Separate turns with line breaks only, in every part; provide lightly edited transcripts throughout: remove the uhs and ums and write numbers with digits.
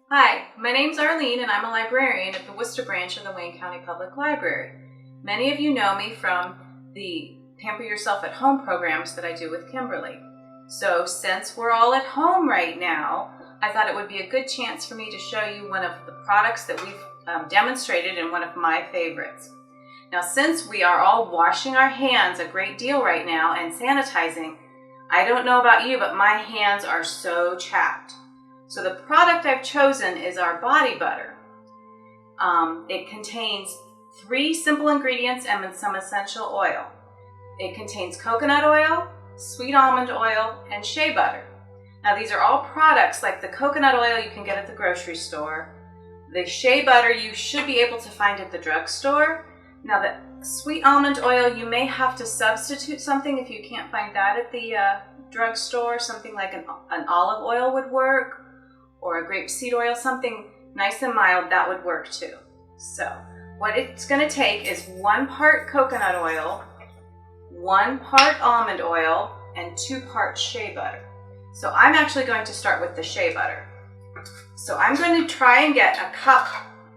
Hi, my name's Arlene and I'm a librarian at the Worcester branch of the Wayne County Public Library. Many of you know me from the Pamper Yourself at Home programs that I do with Kimberly. So since we're all at home right now, I thought it would be a good chance for me to show you one of the products that we've demonstrated and one of my favorites. Now, since we are all washing our hands a great deal right now and sanitizing, I don't know about you, but my hands are so chapped. So the product I've chosen is our body butter. It contains 3 simple ingredients and some essential oil. It contains coconut oil, sweet almond oil, and shea butter. Now these are all products like the coconut oil you can get at the grocery store. The shea butter you should be able to find at the drugstore. Now the sweet almond oil, you may have to substitute something if you can't find that at the drugstore. Something like an olive oil would work, or a grapeseed oil, something nice and mild, that would work too. So what it's going to take is 1 part coconut oil, 1 part almond oil, and 2 parts shea butter. So I'm actually going to start with the shea butter. So I'm going to try and get a cup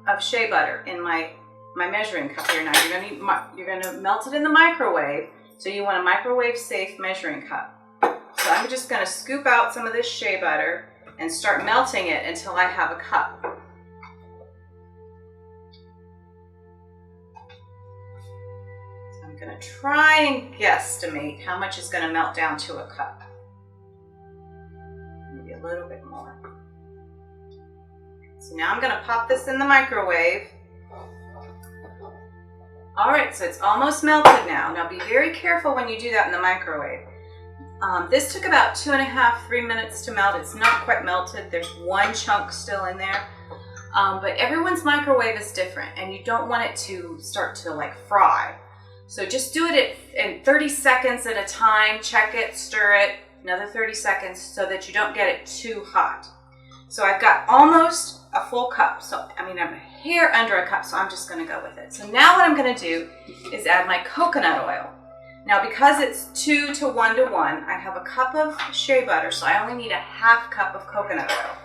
of shea butter in my measuring cup here. Now you're going to melt it in the microwave, so you want a microwave safe measuring cup. So I'm just going to scoop out some of this shea butter and start melting it until I have a cup. So I'm going to try and guesstimate how much is going to melt down to a cup. Maybe a little bit more. So now I'm going to pop this in the microwave. All right, so it's almost melted now. Now be very careful when you do that in the microwave. This took about 2.5–3 minutes to melt. It's not quite melted. There's 1 chunk still in there. But everyone's microwave is different, and you don't want it to start to like fry. So just do it in 30 seconds at a time. Check it, stir it, another 30 seconds so that you don't get it too hot. So I've got almost a full cup. I'm a hair under a cup, so I'm just going to go with it. So now what I'm going to do is add my coconut oil. Now because it's 2 to 1 to 1, I have a cup of shea butter, so I only need a ½ cup of coconut oil.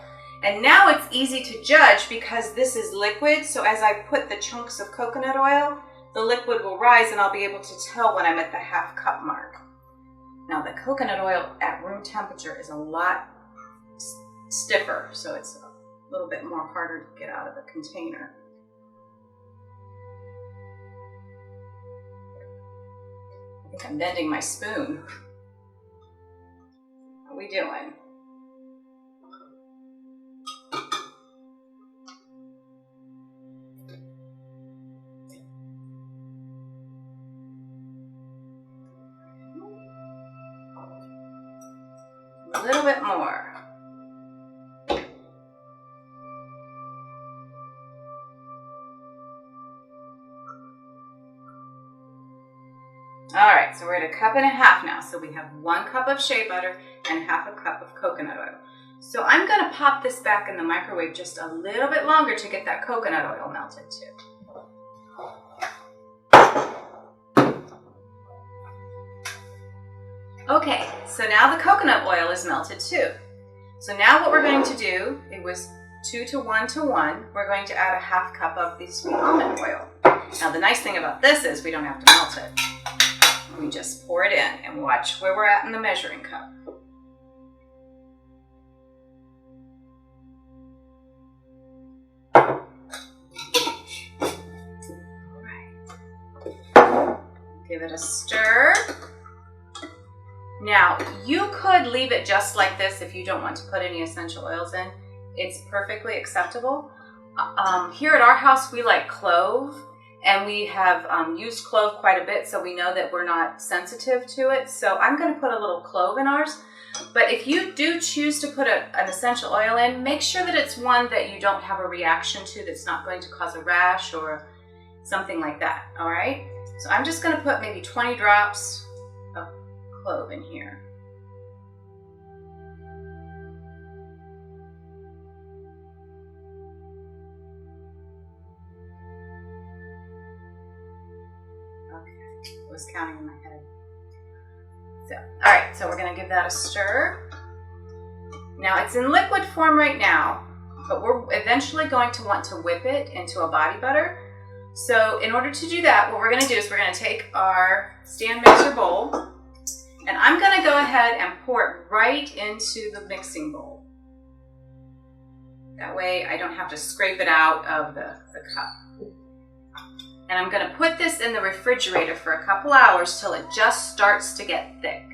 And now it's easy to judge because this is liquid, so as I put the chunks of coconut oil, the liquid will rise and I'll be able to tell when I'm at the ½ cup mark. Now the coconut oil at room temperature is a lot stiffer, so it's a little bit more harder to get out of the container. I think I'm bending my spoon. How are we doing? A little bit more. All right, so we're at 1.5 cups now. So we have 1 cup of shea butter and ½ cup of coconut oil. So I'm going to pop this back in the microwave just a little bit longer to get that coconut oil melted too. Okay, so now the coconut oil is melted too. So now what we're going to do, it was 2 to 1 to 1, we're going to add a ½ cup of the sweet almond oil. Now the nice thing about this is we don't have to melt it. We just pour it in and watch where we're at in the measuring cup. All right. Give it a stir. Now, you could leave it just like this if you don't want to put any essential oils in. It's perfectly acceptable. Here at our house, we like clove. And we have used clove quite a bit, so we know that we're not sensitive to it. So I'm going to put a little clove in ours. But if you do choose to put an essential oil in, make sure that it's one that you don't have a reaction to, that's not going to cause a rash or something like that, all right? So I'm just going to put maybe 20 drops of clove in here. I was counting in my head. So, all right, so we're going to give that a stir. Now it's in liquid form right now, but we're eventually going to want to whip it into a body butter. So in order to do that, what we're going to do is we're going to take our stand mixer bowl, and I'm going to go ahead and pour it right into the mixing bowl. That way I don't have to scrape it out of the cup. And I'm going to put this in the refrigerator for a couple hours till it just starts to get thick.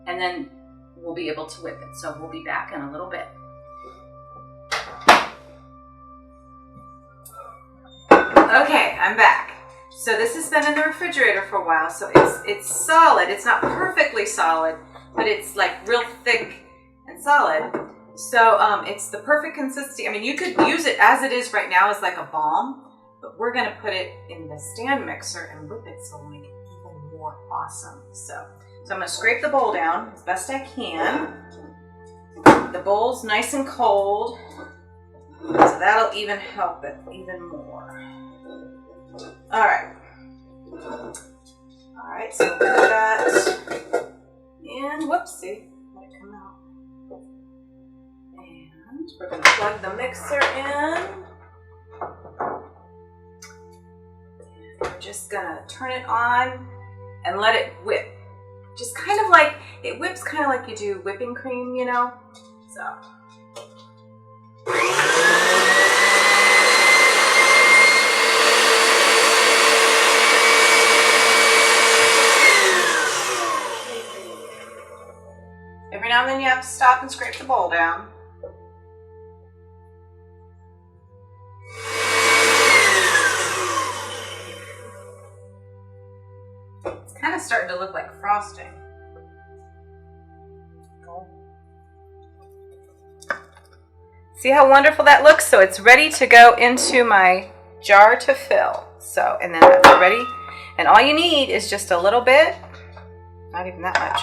And then we'll be able to whip it. So we'll be back in a little bit. Okay, I'm back. So this has been in the refrigerator for a while. So it's solid. It's not perfectly solid, but it's like real thick and solid. So it's the perfect consistency. I mean, you could use it as it is right now as like a balm, but we're going to put it in the stand mixer and whip it so it'll make it even more awesome. So I'm going to scrape the bowl down as best I can. The bowl's nice and cold, so that'll even help it even more. All right, so we'll put that in. Whoopsie, let it come out. And we're going to plug the mixer in. We're just gonna turn it on and let it whip. Just kind of like, it whips kind of like you do whipping cream, you know? So. Every now and then you have to stop and scrape the bowl down. Kind of starting to look like frosting. See how wonderful that looks? So it's ready to go into my jar to fill. So, and then that's ready. And all you need is just a little bit, not even that much.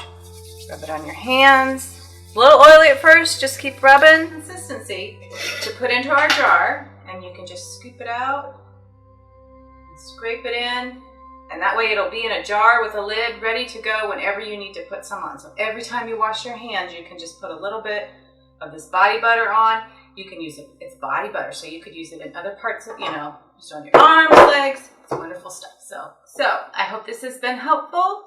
Rub it on your hands. A little oily at first, just keep rubbing. Consistency to put into our jar, and you can just scoop it out and scrape it in. And that way it'll be in a jar with a lid ready to go whenever you need to put some on. So every time you wash your hands, you can just put a little bit of this body butter on. You can use it, it's body butter, so you could use it in other parts of, you know, just on your arms, legs. It's wonderful stuff. So I hope this has been helpful.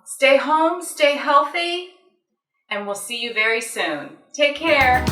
Stay home, stay healthy, and we'll see you very soon. Take care.